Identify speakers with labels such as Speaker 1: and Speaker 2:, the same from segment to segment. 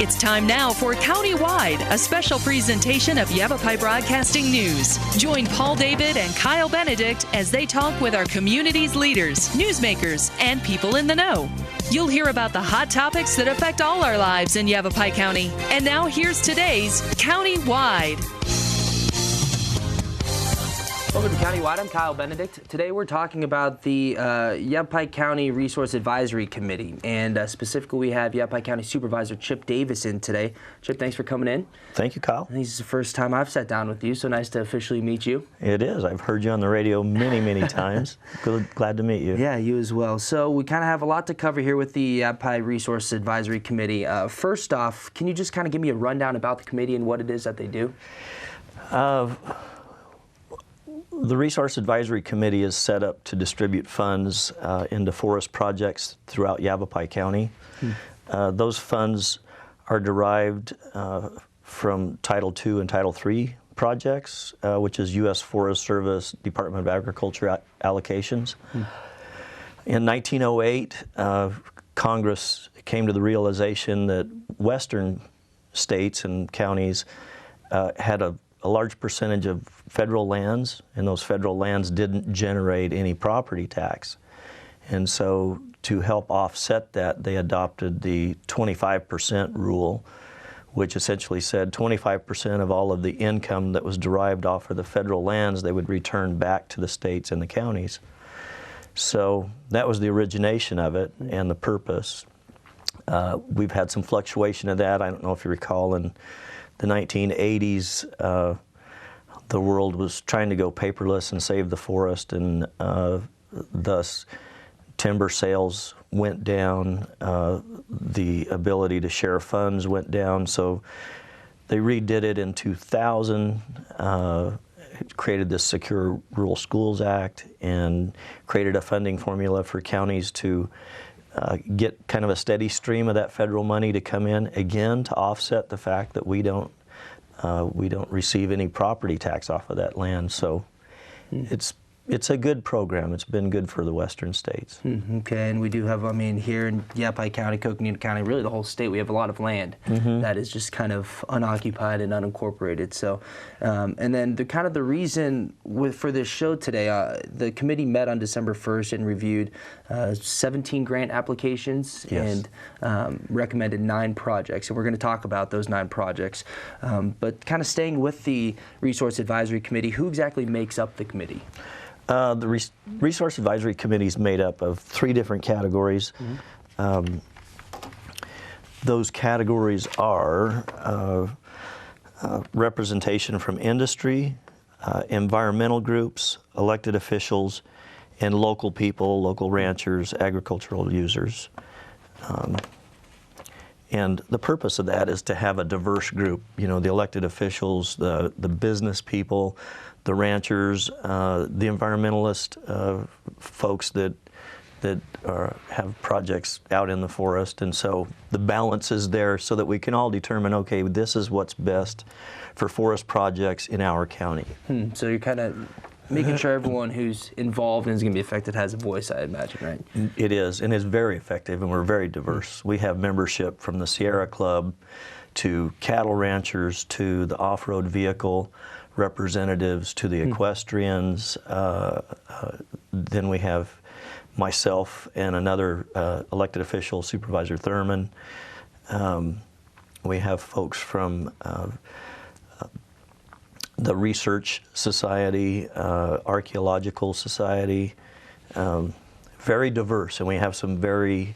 Speaker 1: It's time now for Countywide, a special presentation of Yavapai Broadcasting News. Join Paul David and Kyle Benedict as they talk with our community's leaders, newsmakers, and people in the know. You'll hear about the hot topics that affect all our lives in Yavapai County. And now here's today's Countywide.
Speaker 2: Welcome to Countywide. I'm Kyle Benedict. Today we're talking about the Yavapai County Resource Advisory Committee, and specifically we have Yavapai County Supervisor Chip Davis in today. Chip, thanks for coming in.
Speaker 3: Thank you, Kyle.
Speaker 2: This is the first time I've sat down with you, so nice to officially meet you.
Speaker 3: It is. I've heard you on the radio many, many times. Glad to meet you.
Speaker 2: Yeah, you as well. So we kind of have a lot to cover here with the Yavapai Resource Advisory Committee. First off, can you just kind of give me a rundown about the committee and what it is that they do?
Speaker 3: The Resource Advisory Committee is set up to distribute funds into forest projects throughout Yavapai County. Those funds are derived from Title II and Title III projects, which is U.S. Forest Service, Department of Agriculture allocations. In 1908, Congress came to the realization that western states and counties had a large percentage of federal lands, and those federal lands didn't generate any property tax. And so to help offset that, they adopted the 25% rule, which essentially said 25% of all of the income that was derived off of the federal lands, they would return back to the states and the counties. So that was the origination of it and the purpose. We've had some fluctuation of that. I don't know if you recall, in the 1980s, the world was trying to go paperless and save the forest, and thus timber sales went down, the ability to share funds went down, so they redid it in 2000, created this Secure Rural Schools Act, and created a funding formula for counties to get kind of a steady stream of that federal money to come in, again, to offset the fact that we don't receive any property tax off of that land. So it's a good program. It's been good for the western states.
Speaker 2: Okay, and we do have, I mean, here in Yavapai County, Coconino County, really the whole state, we have a lot of land that is just kind of unoccupied and unincorporated. So, and then the reason for this show today, the committee met on December 1st and reviewed 17 grant applications and recommended 9 projects. And we're going to talk about those 9 projects. But kind of staying with the Resource Advisory Committee, who exactly makes up the committee?
Speaker 3: The Resource Advisory Committee is made up of 3 different categories. Those categories are representation from industry, environmental groups, elected officials, and local people, local ranchers, agricultural users. And the purpose of that is to have a diverse group, you know, the elected officials, the business people, the ranchers, the environmentalist folks that have projects out in the forest. And so the balance is there so that we can all determine, okay, this is what's best for forest projects in our county.
Speaker 2: So you're kind of making sure everyone who's involved and is going to be affected has a voice, I imagine, right?
Speaker 3: It is, and it's very effective, and we're very diverse. We have membership from the Sierra Club to cattle ranchers to the off-road vehicle representatives to the equestrians. Then we have myself and another elected official, Supervisor Thurman. We have folks from the Research Society, Archaeological Society, very diverse, and we have some very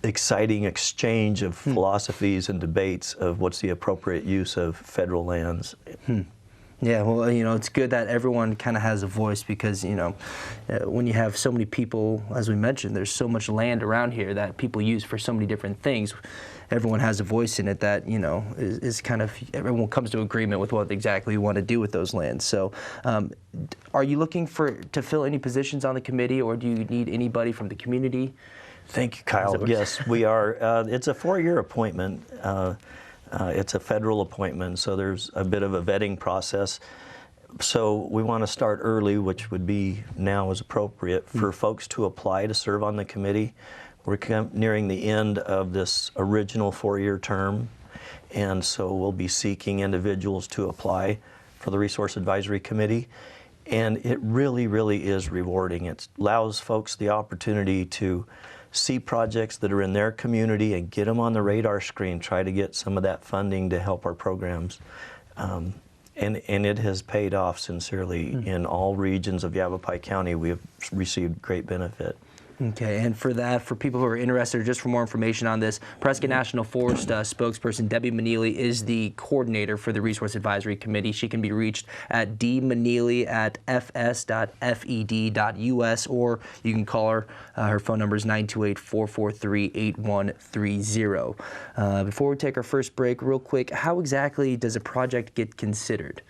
Speaker 3: exciting exchange of philosophies and debates of what's the appropriate use of federal lands.
Speaker 2: Yeah, well, you know, it's good that everyone kind of has a voice because, you know, when you have so many people, as we mentioned, there's so much land around here that people use for so many different things. Everyone has a voice in it that, you know, is kind of, everyone comes to agreement with what exactly we want to do with those lands. So are you looking to fill any positions on the committee, or do you need anybody from the community?
Speaker 3: Thank you, Kyle. Yes, we are. It's a 4-year appointment. It's a federal appointment, so there's a bit of a vetting process. So we want to start early, which would be now is appropriate for folks to apply to serve on the committee. we're nearing the end of this original 4-year term, and so we'll be seeking individuals to apply for the Resource Advisory Committee. And it really, really is rewarding. It allows folks the opportunity to see projects that are in their community and get them on the radar screen, try to get some of that funding to help our programs. And it has paid off sincerely. In all regions of Yavapai County. We have received great benefit.
Speaker 2: Okay, and for that, for people who are interested, or just for more information on this, Prescott National Forest spokesperson Debbie Maneely is the coordinator for the Resource Advisory Committee. She can be reached at dmaneely@fs.fed.us, or you can call her. Her phone number is 928-443-8130. Before we take our first break, real quick, how exactly does a project get considered?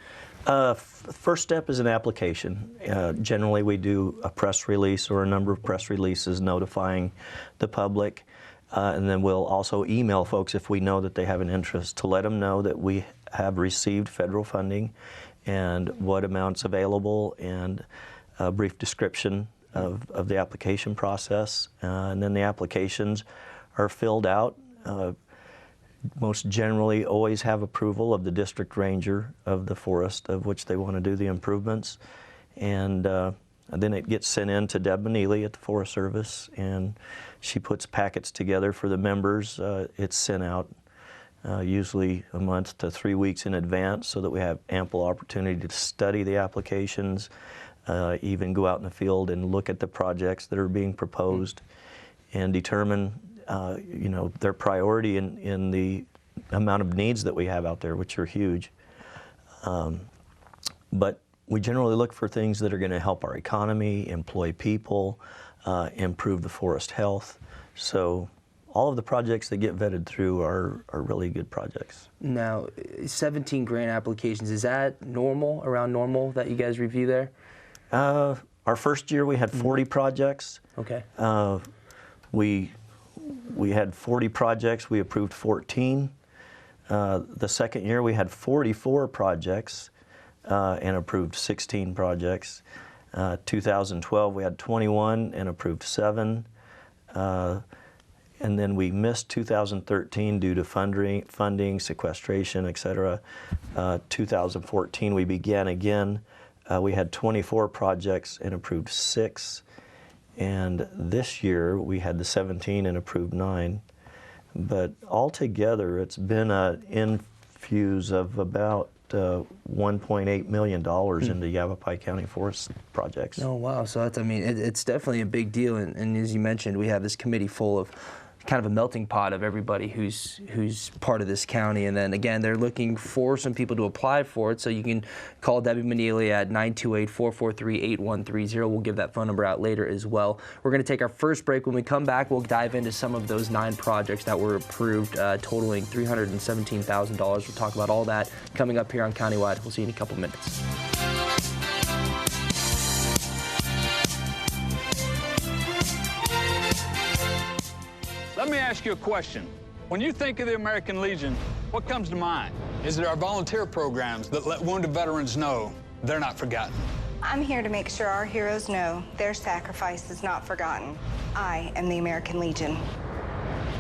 Speaker 3: First step is an application. Generally, we do a press release or a number of press releases notifying the public, and then we'll also email folks if we know that they have an interest to let them know that we have received federal funding and what amounts available, and a brief description of the application process. And then the applications are filled out. Most generally always have approval of the district ranger of the forest of which they want to do the improvements. And then it gets sent in to Deb Maneely at the Forest Service, and she puts packets together for the members. It's sent out usually a month to 3 weeks in advance so that we have ample opportunity to study the applications, even go out in the field and look at the projects that are being proposed and determine their priority in the amount of needs that we have out there, which are huge. But we generally look for things that are going to help our economy, employ people, improve the forest health. So all of the projects that get vetted through are really good projects.
Speaker 2: Now, 17 grant applications, is that around normal that you guys review there?
Speaker 3: Our first year we had 40 projects.
Speaker 2: Okay.
Speaker 3: We had 40 projects, we approved 14. The second year we had 44 projects and approved 16 projects. 2012 we had 21 and approved 7. And then we missed 2013 due to funding, sequestration, etc. 2014 we began again. We had 24 projects and approved 6. And this year we had the 17 and approved 9. But altogether it's been an infuse of about $1.8 million into Yavapai County forest projects.
Speaker 2: Oh, wow. So that's, it's definitely a big deal. And as you mentioned, we have this committee full of kind of a melting pot of everybody who's part of this county. And then again, they're looking for some people to apply for it. So you can call Debbie Maneely at 928-443-8130. We'll give that phone number out later as well. We're going to take our first break. When we come back, we'll dive into some of those 9 projects that were approved, totaling $317,000. We'll talk about all that coming up here on Countywide. We'll see you in a couple minutes.
Speaker 4: Let me ask you a question. When you think of the American Legion, what comes to mind? Is it our volunteer programs that let wounded veterans know they're not forgotten?
Speaker 5: I'm here to make sure our heroes know their sacrifice is not forgotten. I am the American Legion.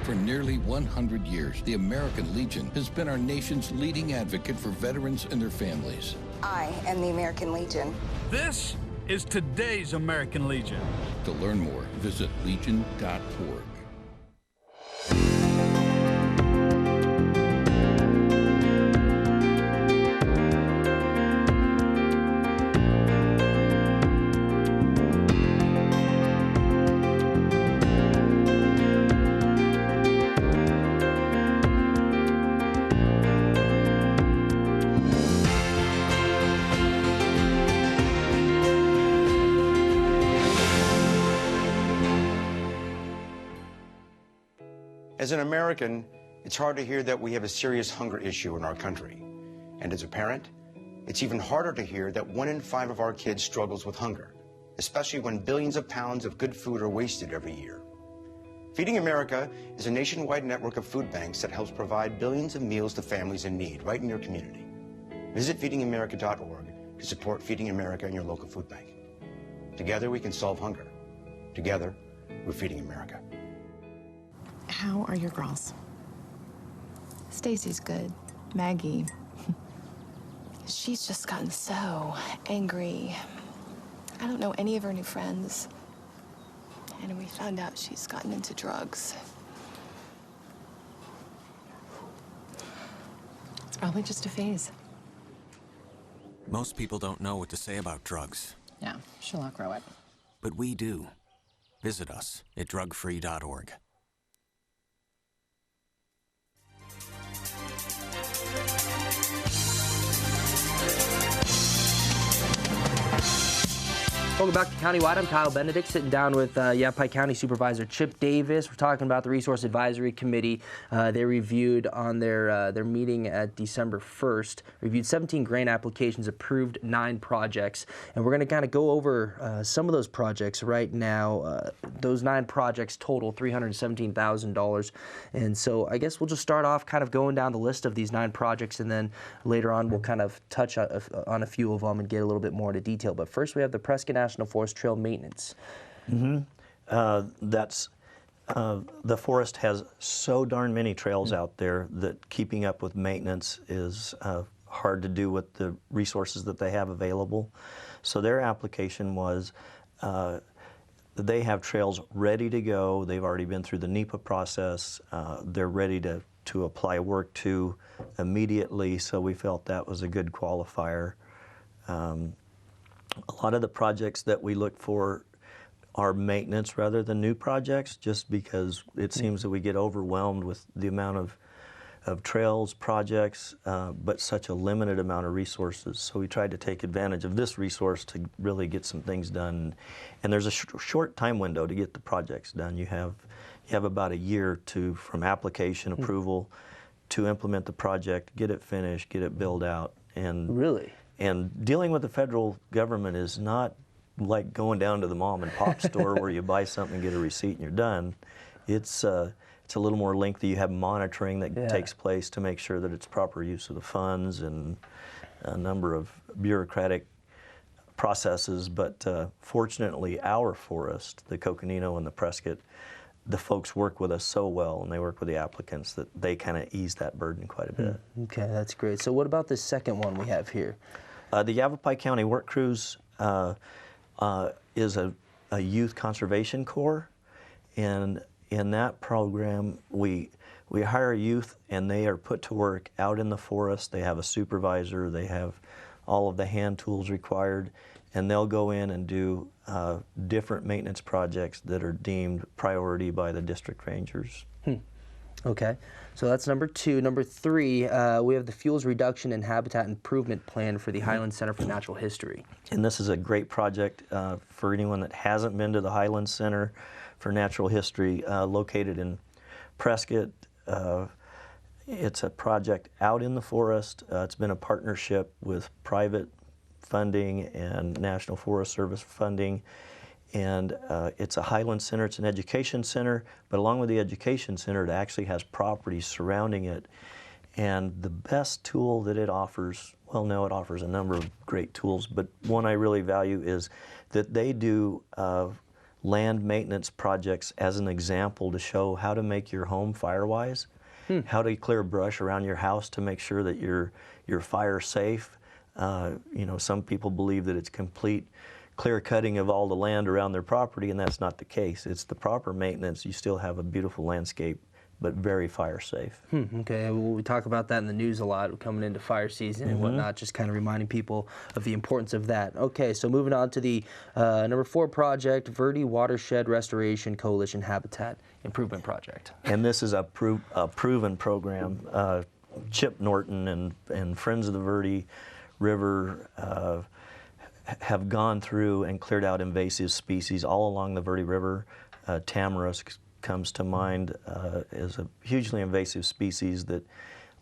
Speaker 6: For nearly 100 years, the American Legion has been our nation's leading advocate for veterans and their families.
Speaker 5: I am the American Legion.
Speaker 4: This is today's American Legion.
Speaker 6: To learn more, visit legion.org.
Speaker 7: As an American, it's hard to hear that we have a serious hunger issue in our country. And as a parent, it's even harder to hear that 1 in 5 of our kids struggles with hunger, especially when billions of pounds of good food are wasted every year. Feeding America is a nationwide network of food banks that helps provide billions of meals to families in need right in your community. Visit feedingamerica.org to support Feeding America in your local food bank. Together we can solve hunger. Together, we're Feeding America.
Speaker 8: How are your girls?
Speaker 9: Stacy's good. Maggie, she's just gotten so angry. I don't know any of her new friends. And we found out she's gotten into drugs.
Speaker 8: It's probably just a phase.
Speaker 10: Most people don't know what to say about drugs.
Speaker 8: Yeah, she'll outgrow it.
Speaker 10: But we do. Visit us at drugfree.org.
Speaker 2: Welcome back to Countywide. I'm Kyle Benedict, sitting down with Yavapai County Supervisor Chip Davis. We're talking about the Resource Advisory Committee. They reviewed on their meeting at December 1st, reviewed 17 grant applications, approved 9 projects. And we're going to kind of go over some of those projects right now. Those 9 projects total $317,000. And so I guess we'll just start off kind of going down the list of these 9 projects, and then later on we'll kind of touch on a few of them and get a little bit more into detail. But first we have the Prescott National Forest Trail Maintenance.
Speaker 3: That's the forest has so darn many trails out there that keeping up with maintenance is hard to do with the resources that they have available. So their application was they have trails ready to go. They've already been through the NEPA process. They're ready to apply work to immediately, so we felt that was a good qualifier. A lot of the projects that we look for are maintenance rather than new projects, just because it seems that we get overwhelmed with the amount of trails, projects, but such a limited amount of resources. So we tried to take advantage of this resource to really get some things done. And there's a short time window to get the projects done. You have about a year from application approval to implement the project, get it finished, get it built out. And
Speaker 2: really?
Speaker 3: And dealing with the federal government is not like going down to the mom and pop store where you buy something and get a receipt and you're done. It's a little more lengthy. You have monitoring that takes place to make sure that it's proper use of the funds and a number of bureaucratic processes. But fortunately, our forest, the Coconino and the Prescott, the folks work with us so well, and they work with the applicants, that they kind of ease that burden quite a bit.
Speaker 2: Okay, that's great. So what about the second one we have here?
Speaker 3: The Yavapai County Work Crews is a youth conservation corps, and in that program we hire youth and they are put to work out in the forest. They have a supervisor, they have all of the hand tools required, and they'll go in and do different maintenance projects that are deemed priority by the district rangers.
Speaker 2: Okay, so that's number 2. Number 3, we have the Fuels Reduction and Habitat Improvement Plan for the Highland Center for Natural History.
Speaker 3: And this is a great project for anyone that hasn't been to the Highland Center for Natural History, located in Prescott. It's a project out in the forest. It's been a partnership with private funding and National Forest Service funding. And it's a Highland Center, it's an education center, but along with the education center, it actually has properties surrounding it. And the best tool that it offers, well, no, it offers a number of great tools, but one I really value is that they do land maintenance projects as an example to show how to make your home fire-wise, how to clear brush around your house to make sure that you're fire safe. You know, some people believe that it's complete clear cutting of all the land around their property, and that's not the case. It's the proper maintenance. You still have a beautiful landscape, but very fire safe.
Speaker 2: Okay, well, we talk about that in the news a lot, coming into fire season and whatnot, just kind of reminding people of the importance of that. Okay, so moving on to the number 4 project, Verde Watershed Restoration Coalition Habitat Improvement Project.
Speaker 3: And this is a proven program. Chip Norton and Friends of the Verde River have gone through and cleared out invasive species all along the Verde River. Tamarisk comes to mind as a hugely invasive species that,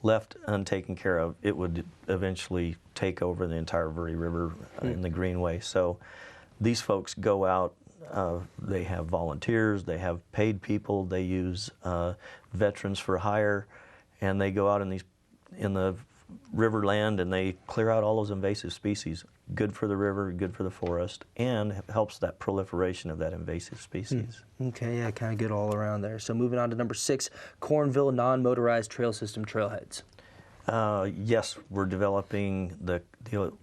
Speaker 3: left untaken care of, it would eventually take over the entire Verde River in the Greenway. So these folks go out, they have volunteers, they have paid people, they use veterans for hire, and they go out in the riverland and they clear out all those invasive species. good for the river, good for the forest, and helps that proliferation of that invasive species.
Speaker 2: Okay, yeah, kind of good all around there. So moving on to number 6, Cornville non-motorized trail system trailheads.
Speaker 3: Yes, we're developing the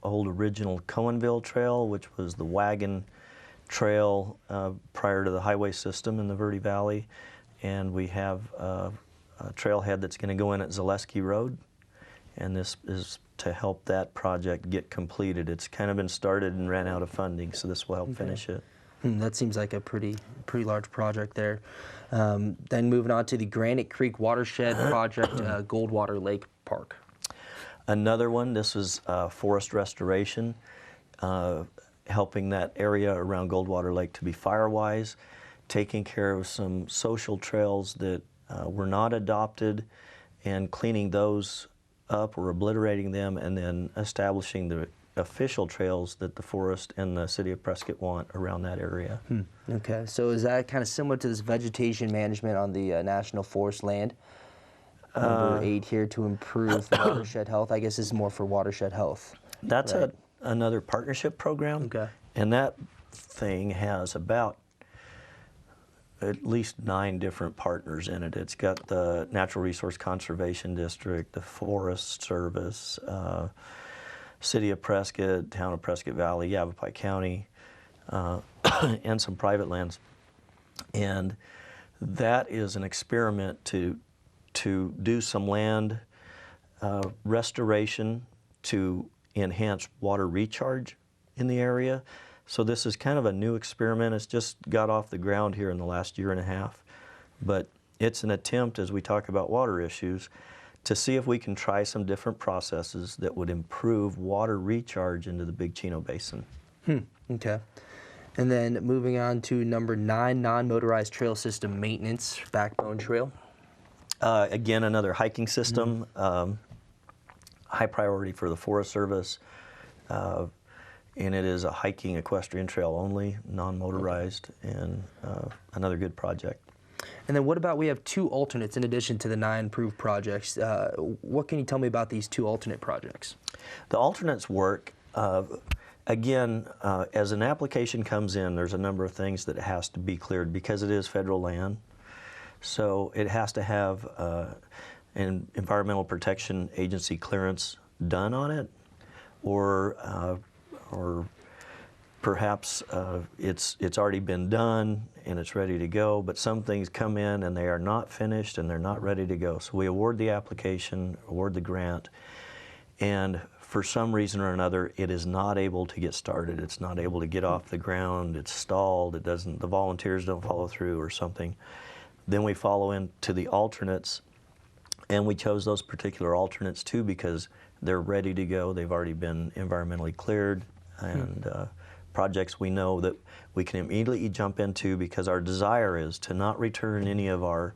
Speaker 3: old original Cohenville Trail, which was the wagon trail prior to the highway system in the Verde Valley, and we have a trailhead that's going to go in at Zaleski Road, and this is to help that project get completed. It's kind of been started and ran out of funding, so this will help finish it.
Speaker 2: That seems like a pretty large project there. Then moving on to the Granite Creek Watershed Project, Goldwater Lake Park.
Speaker 3: Another one, this is forest restoration, helping that area around Goldwater Lake to be fire-wise, taking care of some social trails that were not adopted, and cleaning those up or obliterating them, and then establishing the official trails that the forest and the city of Prescott want around that area.
Speaker 2: Okay, so is that kind of similar to this vegetation management on the National Forest land? Number 8 here, to improve watershed health. I guess this is more for watershed health.
Speaker 3: That's
Speaker 2: right?
Speaker 3: another partnership program.
Speaker 2: Okay.
Speaker 3: And that thing has about at least 9 different partners in it. It's got the Natural Resource Conservation District, the Forest Service, City of Prescott, Town of Prescott Valley, Yavapai County, and some private lands. And that is an experiment to do some land restoration to enhance water recharge in the area. So this is kind of a new experiment. It's just got off the ground here in the last year and a half. But it's an attempt, as we talk about water issues, to see if we can try some different processes that would improve water recharge into the Big Chino Basin.
Speaker 2: Okay. And then moving on to number 9, non-motorized trail system maintenance, Backbone Trail.
Speaker 3: Again, another hiking system, high priority for the Forest Service. And it is a hiking equestrian trail only, non-motorized, and another good project.
Speaker 2: And then what about, we have 2 alternates in addition to the 9 approved projects. What can you tell me about these 2 alternate projects?
Speaker 3: The alternates work, again, as an application comes in, there's a number of things that has to be cleared because it is federal land. So it has to have an Environmental Protection Agency clearance done on it, or perhaps it's already been done and it's ready to go, but some things come in and they are not finished and they're not ready to go. So we award the application, award the grant, and for some reason or another, it is not able to get started. It's not able to get off the ground. It's stalled. It doesn't. The volunteers don't follow through or something. Then we follow into the alternates, and we chose those particular alternates too because they're ready to go. They've already been environmentally cleared, and projects we know that we can immediately jump into because our desire is to not return any of our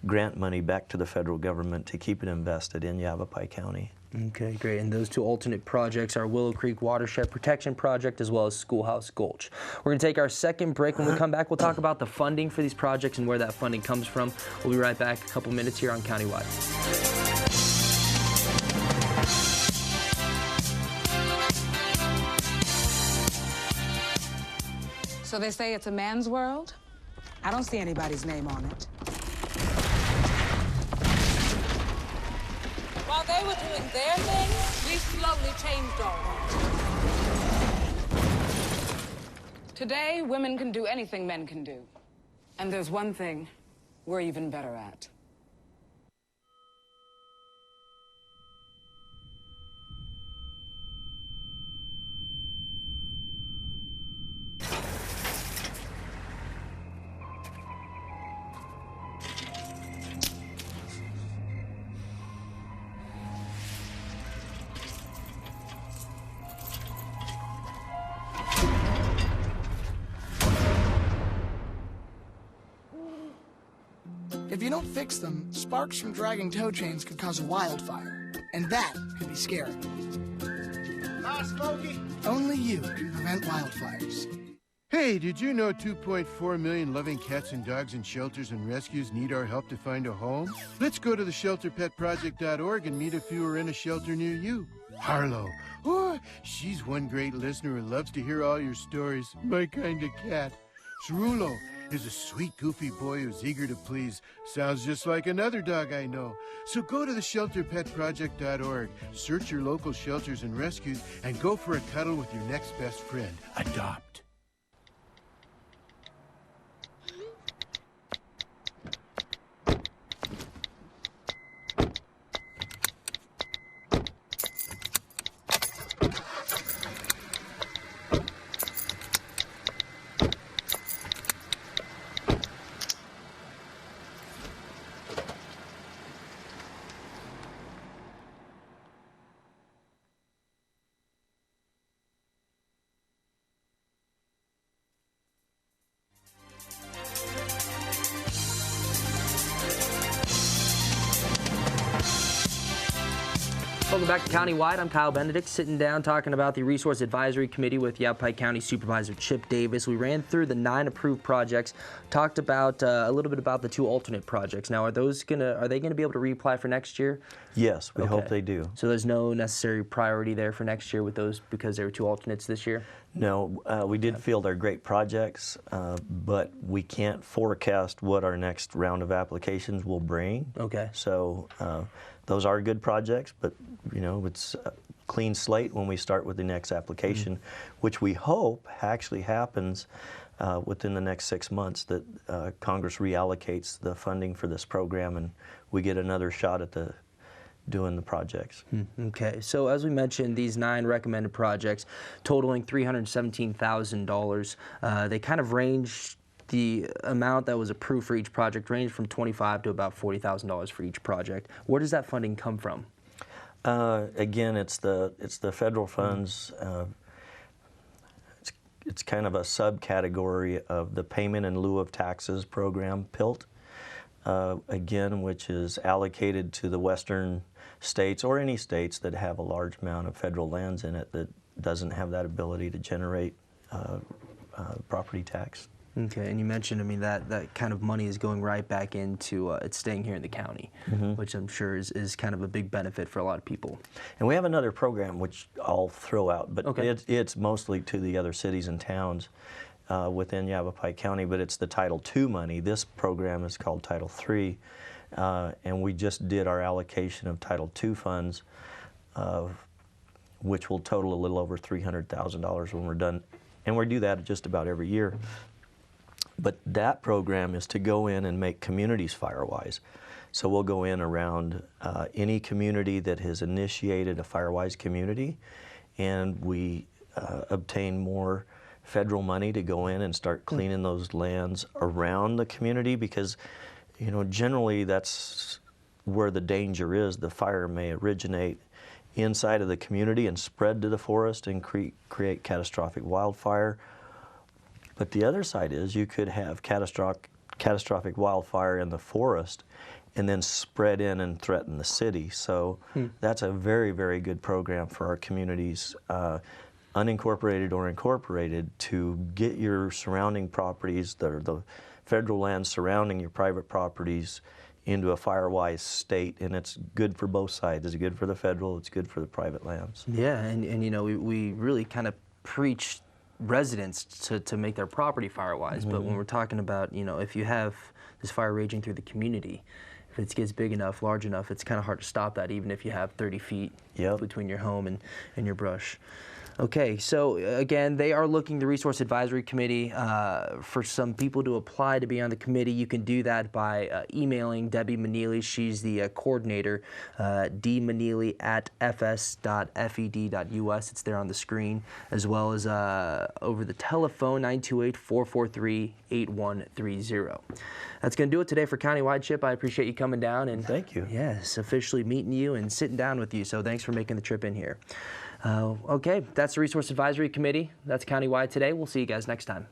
Speaker 3: grant money back to the federal government, to keep it invested in Yavapai County.
Speaker 2: Okay, great. And those 2 alternate projects are Willow Creek Watershed Protection Project as well as Schoolhouse Gulch. We're going to take our second break. When we come back, we'll talk about the funding for these projects and where that funding comes from. We'll be right back a couple minutes here on Countywide.
Speaker 11: So they say it's a man's world? I don't see anybody's name on it.
Speaker 12: While they were doing their thing, we slowly changed all that.
Speaker 11: Today, women can do anything men can do. And there's one thing we're even better at.
Speaker 13: If you don't fix them, sparks from dragging tow chains could cause a wildfire, and that could be scary.
Speaker 14: Hi, Smokey.
Speaker 13: Only you can prevent wildfires.
Speaker 14: Hey, did you know 2.4 million loving cats and dogs in shelters and rescues need our help to find a home? Let's go to theshelterpetproject.org and meet if you are in a shelter near you. Harlow. Oh, she's one great listener who loves to hear all your stories. My kind of cat. Cerulo is a sweet, goofy boy who's eager to please. Sounds just like another dog I know. So go to theshelterpetproject.org, search your local shelters and rescues, and go for a cuddle with your next best friend. Adopt.
Speaker 2: Welcome back to Countywide. I'm Kyle Benedict, sitting down talking about the Resource Advisory Committee with Yavapai County Supervisor Chip Davis. We ran through the 9 approved projects, talked about a little bit about the 2 alternate projects. Now, are they gonna be able to reapply for next year?
Speaker 3: Yes, we hope they do.
Speaker 2: So there's no necessary priority there for next year with those because there were 2 alternates this year?
Speaker 3: No, we did feel they're great projects, but we can't forecast what our next round of applications will bring.
Speaker 2: Okay.
Speaker 3: So those are good projects, but you know, it's a clean slate when we start with the next application, which we hope actually happens within the next 6 months, that Congress reallocates the funding for this program and we get another shot at doing the projects.
Speaker 2: Okay, so as we mentioned, these 9 recommended projects totaling $317,000, they kind of range, the amount that was approved for each project ranged from $25,000 to about $40,000 for each project. Where does that funding come from?
Speaker 3: Again, it's the federal funds. It's kind of a subcategory of the Payment in Lieu of Taxes program, PILT, again, which is allocated to the western states or any states that have a large amount of federal lands in it that doesn't have that ability to generate property tax.
Speaker 2: Okay, and you mentioned, I mean, that kind of money is going right back into it's staying here in the county, which I'm sure is kind of a big benefit for a lot of people.
Speaker 3: And we have another program which I'll throw out, but it's mostly to the other cities and towns within Yavapai County, but it's the Title II money. This program is called Title III, and we just did our allocation of Title II funds, which will total a little over $300,000 when we're done. And we do that just about every year. But that program is to go in and make communities fire-wise. So we'll go in around any community that has initiated a fire-wise community, and we obtain more federal money to go in and start cleaning those lands around the community, because, you know, generally that's where the danger is. The fire may originate inside of the community and spread to the forest and create catastrophic wildfire. But the other side is you could have catastrophic wildfire in the forest and then spread in and threaten the city. So that's a very, very good program for our communities, unincorporated or incorporated, to get your surrounding properties, the federal lands surrounding your private properties, into a fire-wise state. And it's good for both sides. It's good for the federal, it's good for the private lands.
Speaker 2: Yeah, and you know, we really kind of preach residents to make their property fire-wise, but when we're talking about, you know, if you have this fire raging through the community, if it gets big enough, large enough, it's kind of hard to stop that, even if you have 30 feet between your home and your brush. Okay, so again, they are looking, the Resource Advisory Committee, for some people to apply to be on the committee. You can do that by emailing Debbie Maneely. She's the coordinator, dmaneely@fs.fed.us. It's there on the screen, as well as over the telephone, 928-443-8130. That's going to do it today for Countywide. Chip, I appreciate you coming down. And
Speaker 3: thank you.
Speaker 2: Yes, officially meeting you and sitting down with you, so thanks for making the trip in here. Okay, that's the Resource Advisory Committee. That's Countywide today. We'll see you guys next time.